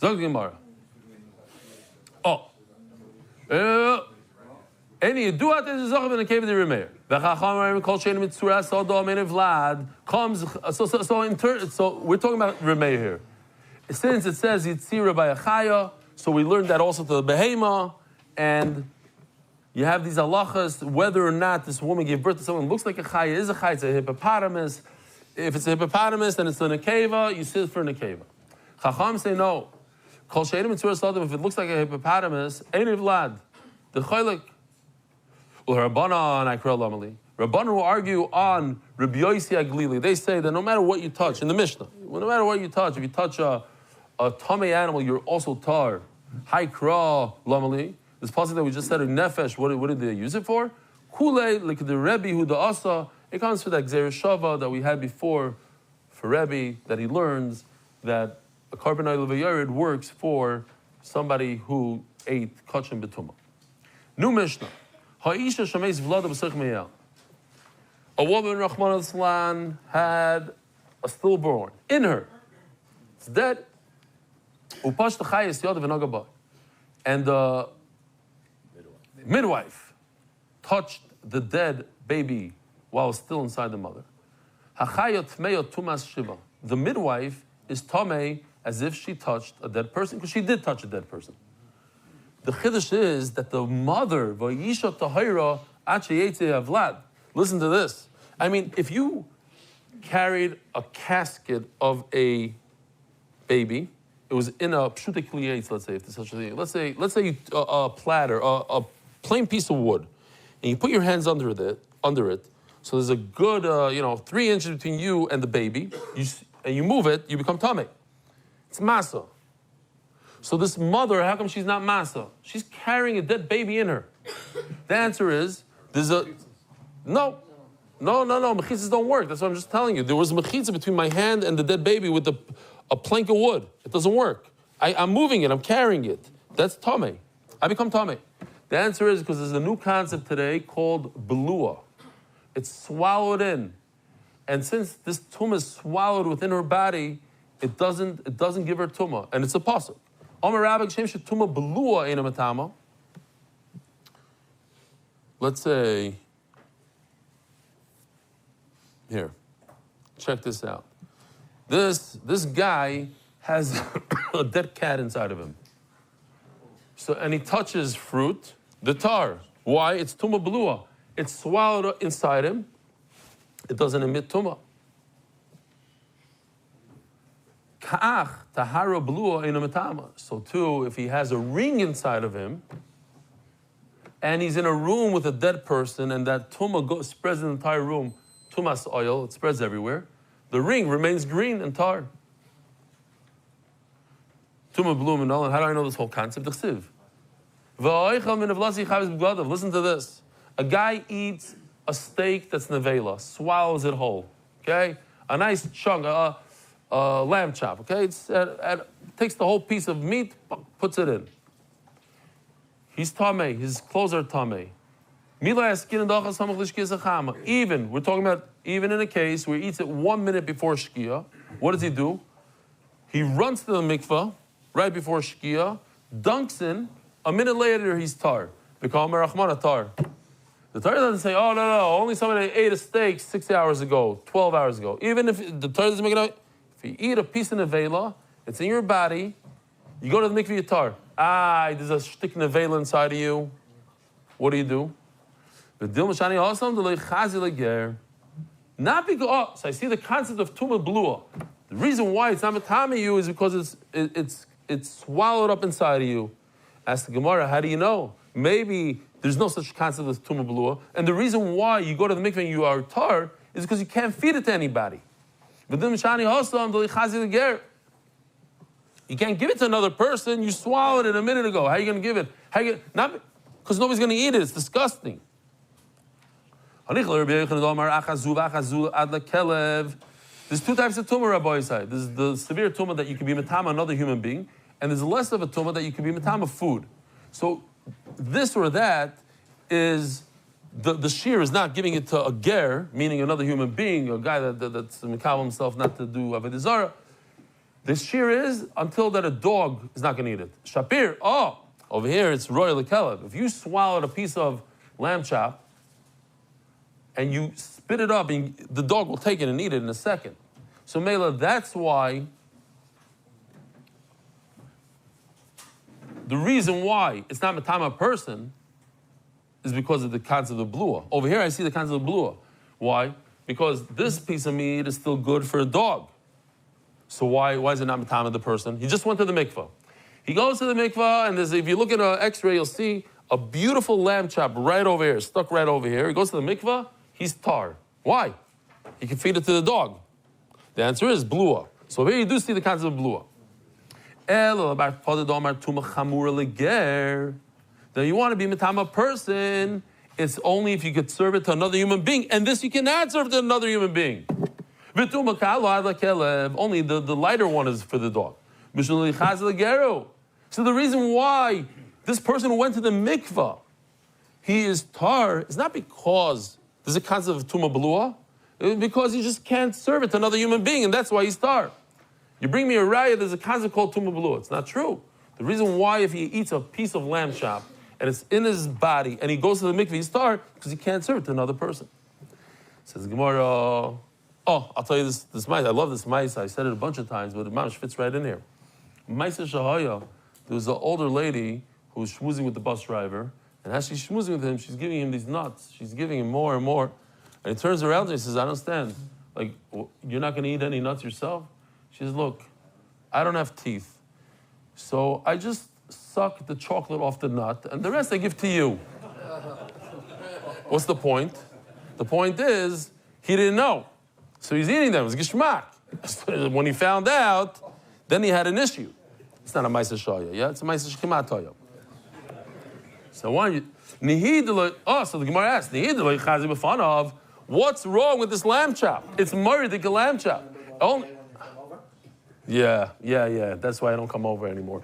Zog the Gemara. Any duat is zachav in the cave of the Remeir. The Chacham called Shein Mitzura Sodom and Vlad comes. So we're talking about Remeir here. Since it says Yitzira by Achaya, so we learned that also to the Behema, and you have these halachas whether or not this woman gave birth to someone who looks like a chaya is a chaya. It's a hippopotamus. If it's a hippopotamus, then it's a nekeva. You sit for a nekeva. Chacham say no. Kol she'enim mitzvah sodom. If it looks like a hippopotamus, ain't it vlad? The chaylik. Well, Rabbanan I Ikra Lamali. Rabbanan who argue on Rabbi Yosi Aglili. They say that no matter what you touch in the Mishnah, no matter what you touch, if you touch a tamei animal, you're also tar. Haikra Lamali. This passage that we just said in Nefesh, what did they use it for? Kule, like the Rebbe who the Asa, it comes for that Gzeir Shava that we had before for Rebbe, that he learns that a carbon oil of a yared works for somebody who ate kachim betuma. New Mishnah. Ha'isha shameis vlada b'sech meyel. A woman, Rahman al-Slan, had a stillborn in her. It's dead. Upash t'chayis yadav v'nagabah. And the midwife touched the dead baby while still inside the mother. The midwife is tamei as if she touched a dead person, because she did touch a dead person. The chiddush is that the mother, vayisha tahira achayete avlad. Listen to this. I mean, if you carried a casket of a baby, it was in a pshuta kliyetz, let's say, if there's such a thing. Let's say a platter, a plain piece of wood, and you put your hands under it. So there's a good, 3 inches between you and the baby. And you move it, you become tamei. It's masa. So this mother, how come she's not masa? She's carrying a dead baby in her. The answer is, there's a, no, mechitzas don't work. That's what I'm just telling you. There was a mechitzah between my hand and the dead baby with a plank of wood. It doesn't work. I'm moving it, I'm carrying it. That's tameh. I become tameh. The answer is because there's a new concept today called belua. It's swallowed in. And since this tumah is swallowed within her body, it doesn't give her tumah. And it's a pasuk. Omer Rabbi Shem Tumah belua ena matama. Let's say, here, check this out. This guy has a dead cat inside of him. So, and he touches fruit, the tar. Why? It's tumah belua. It's swallowed inside him. It doesn't emit tumah. Ka'ach tahara belua ena matama. So too, if he has a ring inside of him, and he's in a room with a dead person, and that tumah spreads in the entire room, tumas oil, it spreads everywhere, the ring remains green and tar. Tumah belua and all. How do I know this whole concept? Listen to this. A guy eats a steak that's nevela, swallows it whole, okay? A nice chunk, lamb chop, okay? Takes the whole piece of meat, puts it in. He's tameh, his clothes are tameh. Even, we're talking about even in a case where he eats it 1 minute before Shkia, what does he do? He runs to the mikvah right before Shkia, dunks in, a minute later he's tar. Become a Rahman tar. The Torah doesn't say, oh, no, only somebody ate a steak 6 hours ago, 12 hours ago. Even if the Torah doesn't make it out, if you eat a piece of nevela, it's in your body, you go to the mikveh tar. There's a shtik nevela inside of you. What do? Not because, so I see the concept of tumah blua. The reason why it's not matame you is because it's swallowed up inside of you. Ask the Gemara, how do you know? Maybe there's no such concept as tumah blua, and the reason why you go to the mikveh and you are tar is because you can't feed it to anybody. You can't give it to another person. You swallowed it a minute ago. How are you going to give it? Not because nobody's going to eat it. It's disgusting. There's 2 types of tumah, Rabbi Yisai. There's the severe tumah that you can be matama another human being, and there's less of a tumah that you can be matama food. So this or that is, the shear is not giving it to a ger, meaning another human being, a guy that's mikabel himself not to do avodah zarah. The shear is until that a dog is not going to eat it. Shapir, over here it's royal lekelev. If you swallowed a piece of lamb chop and you spit it up, and the dog will take it and eat it in a second. So Mela, that's why, the reason why it's not matama person is because of the concept of blua. Over here I see the concept of blua. Why? Because this piece of meat is still good for a dog. So why is it not matama the person? He just went to the mikvah. He goes to the mikvah, and if you look at an x-ray, you'll see a beautiful lamb chop right over here, stuck right over here. He goes to the mikvah, he's tar. Why? He can feed it to the dog. The answer is blua. So here you do see the concept of blua. Now you want to be matama person, it's only if you could serve it to another human being, and this you cannot serve to another human being. Only the lighter one is for the dog. So the reason why this person who went to the mikvah, he is tar, is not because there's a concept of tumah belua, because he just can't serve it to another human being, and that's why he's tar. You bring me a raya, there's a concept called tumah belua. It's not true. The reason why if he eats a piece of lamb chop and it's in his body and he goes to the mikveh, he's tar, because he can't serve it to another person. Says Gemara, I'll tell you this mice. I love this mice. I said it a bunch of times, but the mamash fits right in here. Mice Shahaya, there was an older lady who was schmoozing with the bus driver, and as she's schmoozing with him, she's giving him these nuts. She's giving him more and more. And he turns around and he says, I don't understand. Like, you're not going to eat any nuts yourself? She says, look, I don't have teeth. So I just suck the chocolate off the nut, and the rest I give to you. What's the point? The point is, he didn't know. So he's eating them. It's gishmak. When he found out, then he had an issue. It's not a Maisa Shaya, yeah? It's a Maisa Shkimataya. So why you... so the Gemara asks, what's wrong with this lamb chop? It's murdered a lamb chop. Only... Yeah. That's why I don't come over anymore.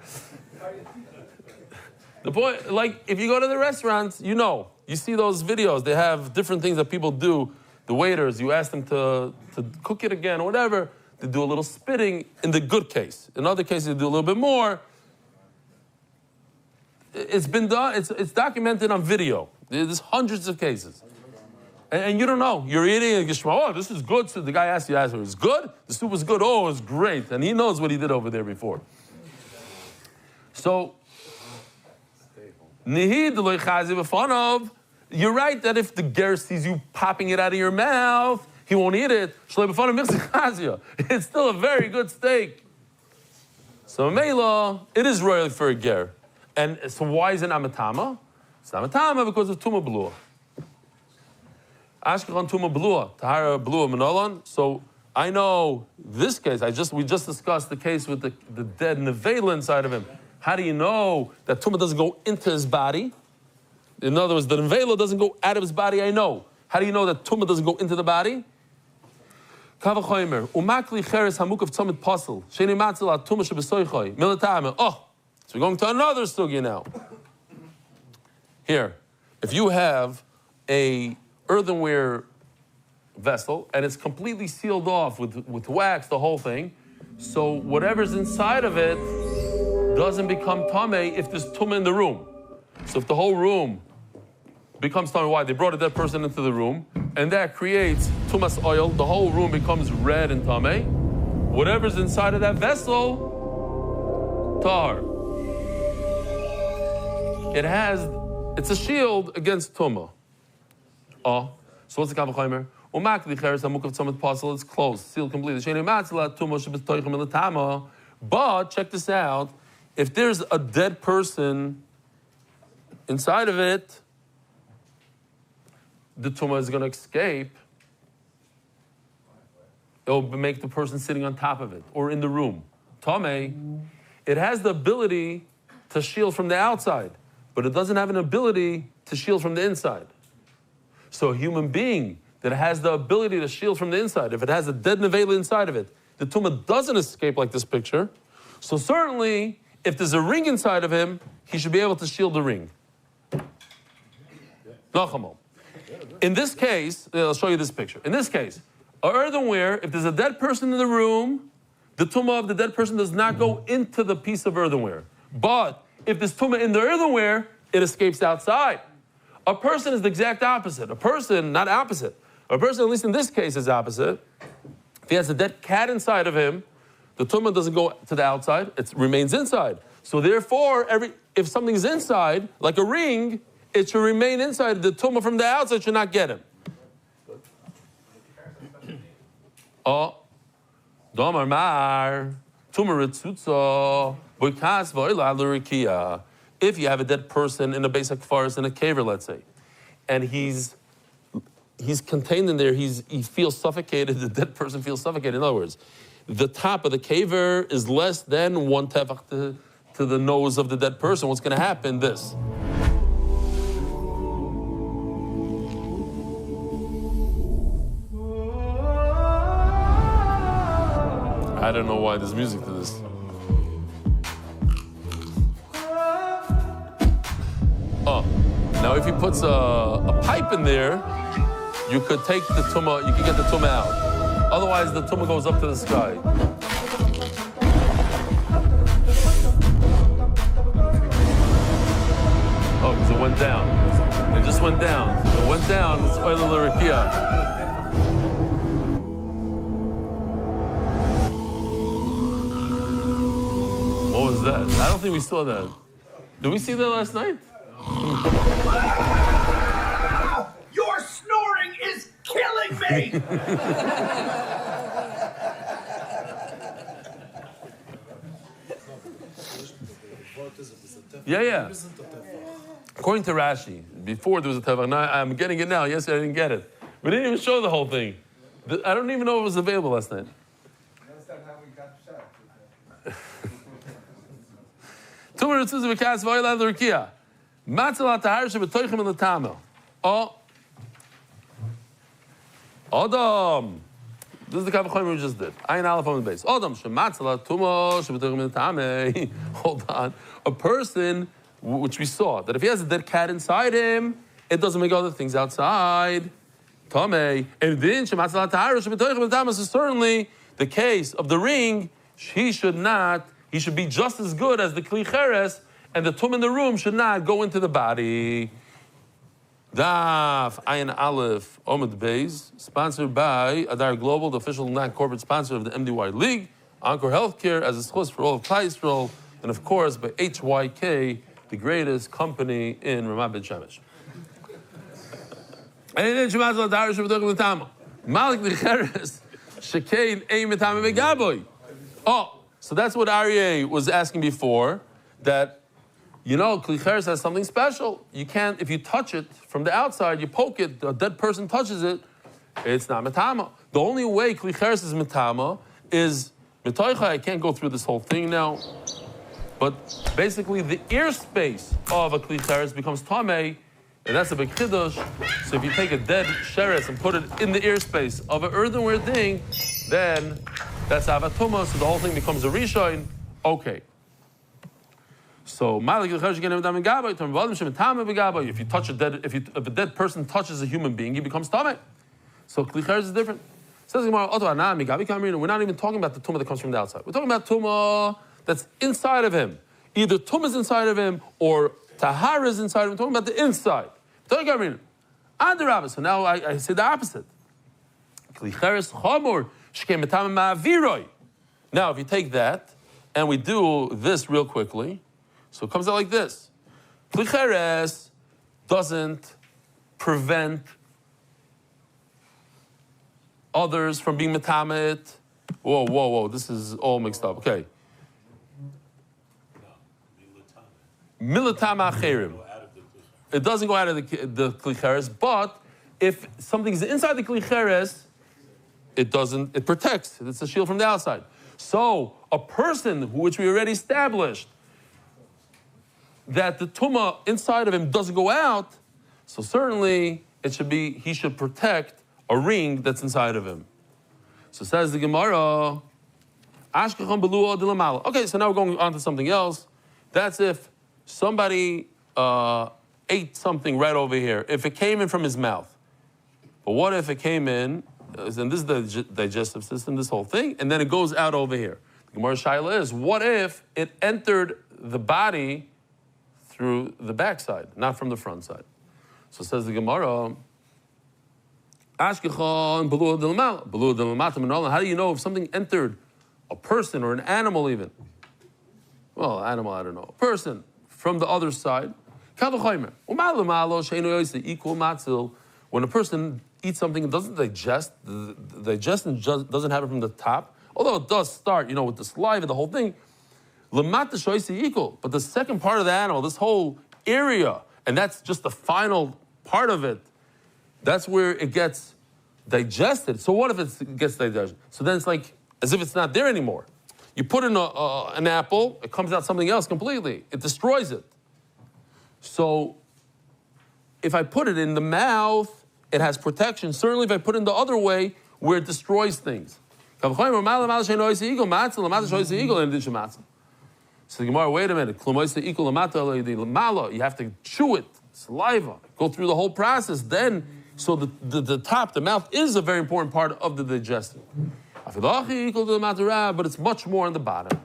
The point, like, if you go to the restaurants, you see those videos. They have different things that people do. The waiters, you ask them to cook it again or whatever. They do a little spitting in the good case. In other cases, they do a little bit more. It's been done. It's documented on video. There's hundreds of cases. And you don't know. You're eating and you go, oh, this is good. So the guy asks you, it's good? The soup was good. Oh, it's great. And he knows what he did over there before. So, you're right that if the ger sees you popping it out of your mouth, he won't eat it. It's still a very good steak. So Mela, it is royal for a ger. And so why is it amatama? It's amatama because of tuma blua. Ashkelon tuma blua, tahara blua manolan. So I know this case. We just discussed the case with the dead nevela inside of him. How do you know that tumah doesn't go into his body? In other words, the nevela doesn't go out of his body. I know. How do you know that tumah doesn't go into the body? Kavachoymer umakli cheres hamuk of tzomit pasel sheni matzel at tumah shebesoichoy milatame. Oh, so we're going to another sugya now. Here, if you have a earthenware vessel and it's completely sealed off with wax, the whole thing, so whatever's inside of it doesn't become tameh if there's tumah in the room. So if the whole room becomes tameh, why? They brought a dead person into the room, and that creates tumas oil. The whole room becomes red and tameh. Whatever's inside of that vessel, tar. It's a shield against tumah. Oh, so what's the kavachomer? It's closed, sealed completely. But check this out. If there's a dead person inside of it, the tumah is going to escape. It will make the person sitting on top of it or in the room. Tameh, it has the ability to shield from the outside, but it doesn't have an ability to shield from the inside. So a human being that has the ability to shield from the inside, if it has a dead nevela inside of it, the tumah doesn't escape like this picture. So certainly, if there's a ring inside of him, he should be able to shield the ring. In this case, I'll show you this picture. In this case, a earthenware, if there's a dead person in the room, the tumah of the dead person does not go into the piece of earthenware. But if there's tumah in the earthenware, it escapes outside. A person is the exact opposite. A person, not opposite. A person, at least in this case, is opposite. If he has a dead cat inside of him, the tumah doesn't go to the outside, it remains inside. So therefore, if something's inside, like a ring, it should remain inside. The tumah from the outside should not get him. Oh, Domar Mar, tumah ritzutza, boikas v'oila l'rikia. If you have a dead person in a basic forest, in a caver, let's say, and he's contained in there, he feels suffocated, the dead person feels suffocated. In other words, the top of the caver is less than one tefach to the nose of the dead person. What's going to happen? This. I don't know why there's music to this. Oh, now if he puts a pipe in there, you could take the tumah, you could get the tumah out. Otherwise, the tumah goes up to the sky. Oh, because it went down. It just went down. It went down, it's oil l'rikia. What was that? I don't think we saw that. Did we see that last night? Your snoring is killing me! Yeah. According to Rashi, before there was a tefach. Now I'm getting it now. Yesterday I didn't get it. We didn't even show the whole thing. I don't even know if it was available last night. Tumor Ritzus V'Kas V'Oilad L'Rukia. Matzah L'Tahar Shebetoichem L'Tama. Oh. Adam. This is the Kav HaChomer we just did. Ayin Aleph on the base. Adam Shematzah L'Tuma Shebetoichem L'Tama. Hold on. A person, which we saw, that if he has a dead cat inside him, it doesn't make other things outside. Tamei. And then Shematzah L'Tahar Shebetoichem L'Tama. So certainly the case of the ring, he should be just as good as the Kli Cheres, and the tum in the room should not go into the body. Daf Ayin Aleph Omid Beis, sponsored by Adar Global, the official non-corporate sponsor of the MDY League, Anchor Healthcare as a schus for all of Klal Yisrael, and of course by HYK, the greatest company in Ramat Beit Shemesh. And then Shematzah L'Tahar Shebetoichem L'Tama. Malik L'Cheres Shekein Ein Mitama V'Gaboy. Oh, so that's what Aryeh was asking before, that, you know, Kli Cheres has something special. You can't, if you touch it from the outside, you poke it, a dead person touches it, it's not Mitama. The only way Kli Cheres is Mitama is Mitoicha. I can't go through this whole thing now, but basically the ear space of a Kli Cheres becomes Tameh, and that's a big chiddush. So if you take a dead sheres and put it in the ear space of an earthenware thing, then that's avatuma, so the whole thing becomes a rishon. Okay. So if you touch a dead, if a dead person touches a human being, he becomes tameh. So Kli Cheres is different. Says Gemara, we're not even talking about the tumah that comes from the outside. We're talking about tumah that's inside of him. Either tumah is inside of him or tahara is inside of him. We're talking about the inside. So now I say the opposite. Kli Cheres chamor. Now, if you take that and we do this real quickly, so it comes out like this. Kli Cheres doesn't prevent others from being metamet. Whoa, this is all mixed up. Okay. Milatam acherim. It doesn't go out of the Kli Cheres, but if something's inside the Kli Cheres, it protects. It's a shield from the outside. So a person which we already established that the tumah inside of him doesn't go out, so certainly he should protect a ring that's inside of him. So says the Gemara, okay, so now we're going on to something else. That's if somebody ate something right over here, if it came in from his mouth. But what if it came in, and this is the digestive system, this whole thing, and then it goes out over here. The Gemara Shaila is, what if it entered the body through the backside, not from the front side? So says the Gemara, how do you know if something entered a person or an animal even? Well, animal, I don't know. A person from the other side. When a person eats something and doesn't digest, the digestion doesn't happen from the top, although it does start, with the saliva, the whole thing. But the second part of the animal, this whole area, and that's just the final part of it, that's where it gets digested. So what if it gets digested? So then it's like as if it's not there anymore. You put in an apple, it comes out something else completely. It destroys it. So if I put it in the mouth, it has protection. Certainly if I put it in the other way, where it destroys things. So the Gemara, wait a minute. You have to chew it, saliva, go through the whole process. Then, so the top, the mouth, is a very important part of the digestion. But it's much more on the bottom.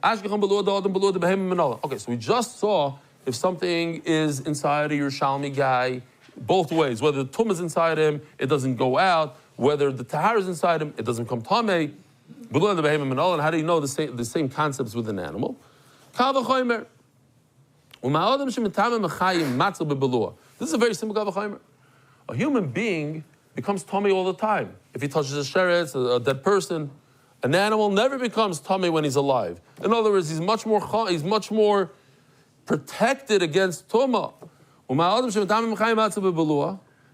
Okay, so we just saw if something is inside a Yerushalmi guy, both ways. Whether the tum is inside him, it doesn't go out. Whether the tahar is inside him, it doesn't come tamei. And how do you know the same concepts with an animal? This is a very simple kal v'chomer. A human being becomes tamei all the time. If he touches a sheretz, a dead person, an animal never becomes tamei when he's alive. In other words, he's much more protected against tumah.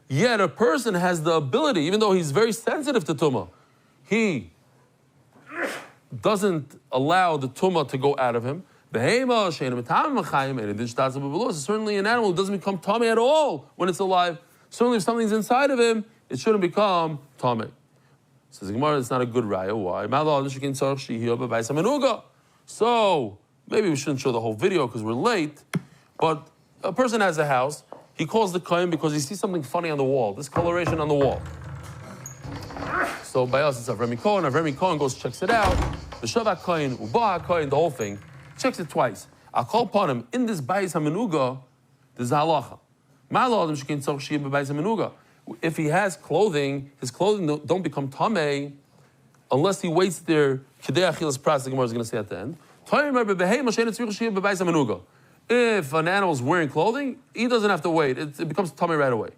Yet a person has the ability, even though he's very sensitive to tumah, he doesn't allow the tumah to go out of him. Certainly an animal doesn't become tummy at all when it's alive. Certainly if something's inside of him, it shouldn't become tummy. Says the Gemara, it's not a good raya. Why? So, maybe we shouldn't show the whole video because we're late, but a person has a house, he calls the kohen because he sees something funny on the wall, this coloration on the wall. So by us, it's Avremi Kohen goes, checks it out, the Shavak Kohen, Uba Kohen, the whole thing, checks it twice. I'll call upon him, in this Bayis HaMenuga, there's a halacha. If he has clothing, his clothing don't become tamei unless he waits there. Kidei achilas pras, the Gemara is going to say at the end. If an animal is wearing clothing, he doesn't have to wait. It becomes tamei right away.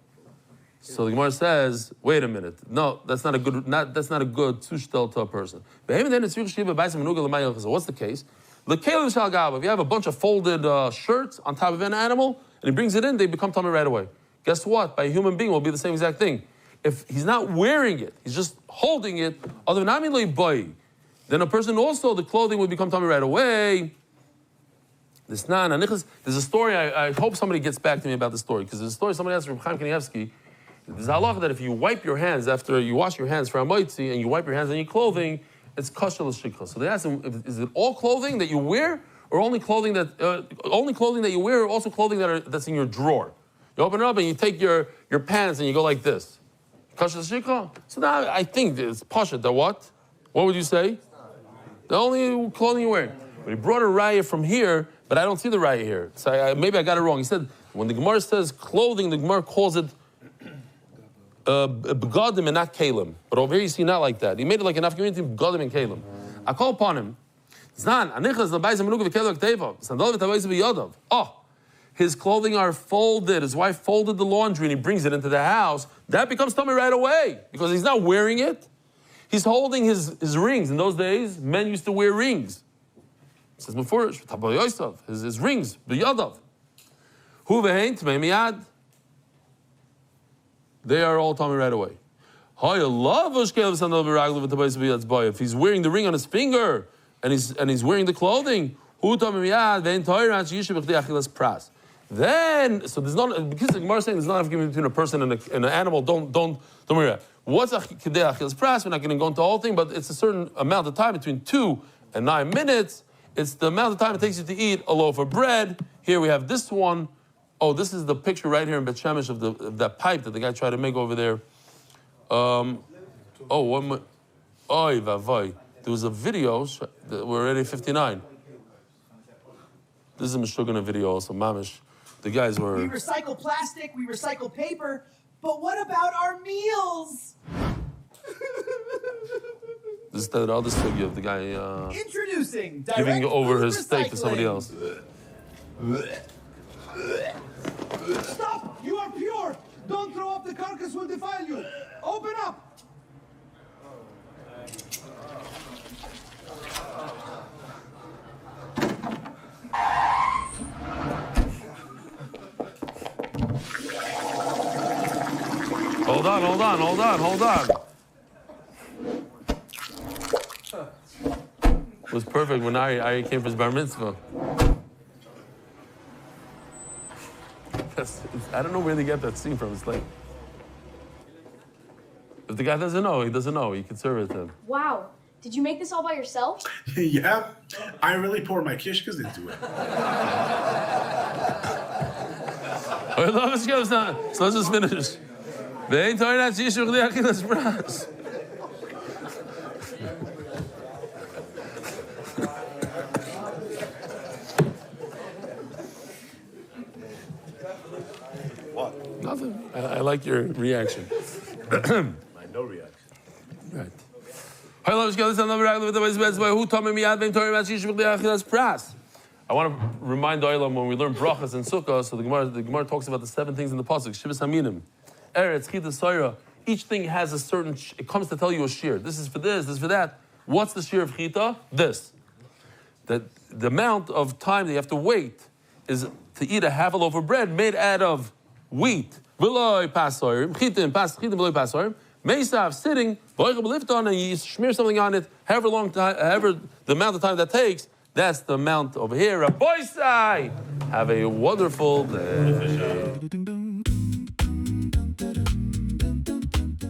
So the Gemara says, wait a minute. No, that's not a good tushtel to a person. What's the case? If you have a bunch of folded shirts on top of an animal and he brings it in, they become tamei right away. Guess what? By a human being, will be the same exact thing. If he's not wearing it, he's just holding it, then a person also, the clothing would become tummy right away. There's a story, I hope somebody gets back to me about the story, because there's a story somebody asked from Chaim Kanievsky. There's a halacha that if you wipe your hands after you wash your hands for Hamoitzi and you wipe your hands on your clothing, it's kosher l'shikha. So they asked him, is it all clothing that you wear, or only clothing that you wear, or also clothing that's in your drawer? You open it up and you take your pants and you go like this. Kosher l'shikha? So now I think it's pasha. The what? What would you say? The only clothing you wear. But he brought a raya from here, but I don't see the raya here. So maybe I got it wrong. He said, when the Gemara says clothing, the Gemara calls it begadim and not kalim. But over here you see not like that. He made it like an community begadim and kalim. I call upon him. Oh, his clothing are folded. His wife folded the laundry and he brings it into the house. That becomes tummy right away because he's not wearing it. He's holding his rings. In those days, men used to wear rings. It says before, his rings, b'yadav. Hu v'hein tmei miyad. They are all tummy right away. If he's wearing the ring on his finger and he's wearing the clothing, then, so there's not, because the Gemara is saying there's not a difference between a person and an animal, don't worry about it. What's a kidei achilas pras? We're not going to go into the whole thing, but it's a certain amount of time, between 2 and 9 minutes. It's the amount of time it takes you to eat a loaf of bread. Here we have this one. Oh, this is the picture right here in Bet Shemesh of that pipe that the guy tried to make over there. There was a video, we're already 59. This is a Meshugana video also, mamish. The guys were... We recycle plastic, we recycle paper, but what about our meals? This is the other sugya of the guy Introducing giving over his recycling. steak to somebody else. Stop! You are pure! Don't throw up, the carcass will defile you! Open up! Hold on. It was perfect when Ari came for his bar mitzvah. I don't know where they get that scene from. It's like, if the guy doesn't know, he doesn't know. You can serve it to him. Wow. Did you make this all by yourself? Yeah. I really pour my kishkas into it. So let's just finish. What? Nothing. I like your reaction. My no reaction. Right. I want to remind the Olam when we learn brachas and sukkah, so the Gemara talks about the 7 things in the pasuk. Shivas haminim, eretz, chita, soira. Each thing has a certain. It comes to tell you a shear. This is for this. This is for that. What's the shear of chita? This. That the amount of time that you have to wait is to eat a half a loaf of bread made out of wheat. V'loi pasorim, chitim, v'loi pasorim. Mesav sitting, and you smear something on it. However the amount of time that takes. That's the amount over here. Rabbi Sai, have a wonderful day.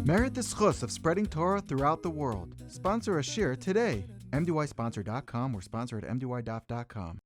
Merit the schus of spreading Torah throughout the world. Sponsor a shir today. MDYsponsor.com or sponsor at MDYDaf.com.